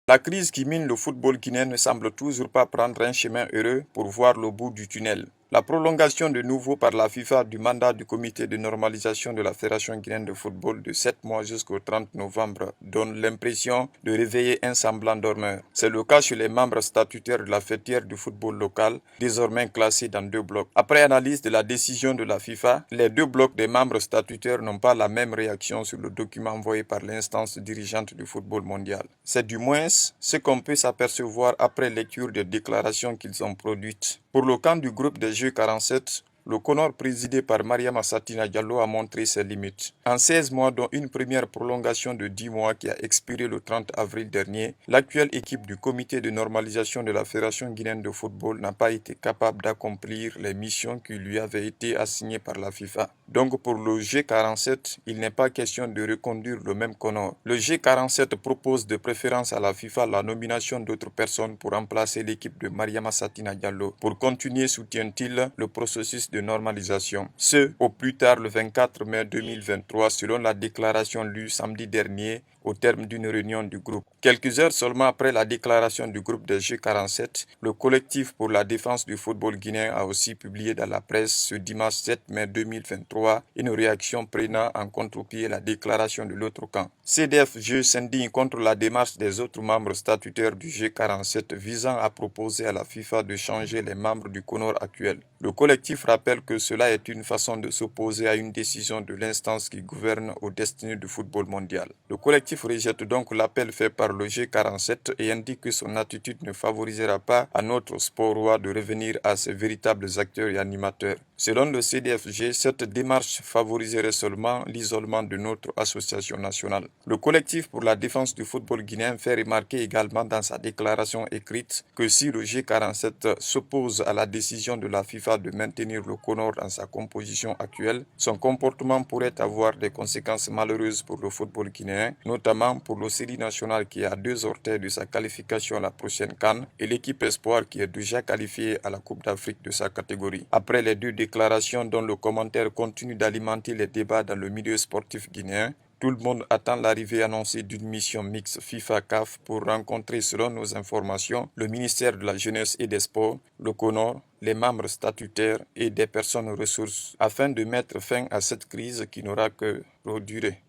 La crise qui mine le football guinéen ne semble toujours pas prendre un chemin heureux pour voir le bout du tunnel. La prolongation de nouveau par la FIFA du mandat du comité de normalisation de la Fédération guinéenne de football de 7 mois jusqu'au 30 novembre donne l'impression de réveiller un semblant dormeur. C'est le cas chez les membres statutaires de la fêtière du football local, désormais classés dans 2 blocs. Après analyse de la décision de la FIFA, les 2 blocs des membres statutaires n'ont pas la même réaction sur le document envoyé par l'instance dirigeante du football mondial. C'est du moins ce qu'on peut s'apercevoir après lecture des déclarations qu'ils ont produites. Pour le camp du groupe des G47, le CONOR présidé par Mariama Sartina Diallo a montré ses limites. En 16 mois, dont une première prolongation de 10 mois qui a expiré le 30 avril dernier, l'actuelle équipe du comité de normalisation de la Fédération guinéenne de football n'a pas été capable d'accomplir les missions qui lui avaient été assignées par la FIFA. Donc pour le G47, il n'est pas question de reconduire le même CONOR. Le G47 propose de préférence à la FIFA la nomination d'autres personnes pour remplacer l'équipe de Mariama Sartina Diallo. Pour continuer, soutient-il le processus de normalisation. Ce, au plus tard le 24 mai 2023, selon la déclaration lue samedi dernier au terme d'une réunion du groupe. Quelques heures seulement après la déclaration du groupe des G47, le collectif pour la défense du football guinéen a aussi publié dans la presse ce dimanche 7 mai 2023 une réaction prenant en contre-pied la déclaration de l'autre camp. CDF-G s'indigne contre la démarche des autres membres statutaires du G47 visant à proposer à la FIFA de changer les membres du CONOR actuel. Le collectif rappelle que cela est une façon de s'opposer à une décision de l'instance qui gouverne aux destinées du football mondial. Le collectif rejette donc l'appel fait par le G47 et indique que son attitude ne favorisera pas à notre sport roi de revenir à ses véritables acteurs et animateurs. Selon le CDFG, cette démarche favoriserait seulement l'isolement de notre association nationale. Le collectif pour la défense du football guinéen fait remarquer également dans sa déclaration écrite que si le G47 s'oppose à la décision de la FIFA de maintenir le CONOR dans sa composition actuelle, son comportement pourrait avoir des conséquences malheureuses pour le football guinéen, notamment pour le série national qui est à 2 orteils de sa qualification à la prochaine CAN et l'équipe Espoir qui est déjà qualifiée à la Coupe d'Afrique de sa catégorie. Après les 2 déclarations dont le commentaire continue d'alimenter les débats dans le milieu sportif guinéen, tout le monde attend l'arrivée annoncée d'une mission mixte FIFA-CAF pour rencontrer, selon nos informations, le ministère de la Jeunesse et des Sports, le CONOR, les membres statutaires et des personnes ressources afin de mettre fin à cette crise qui n'aura que durer.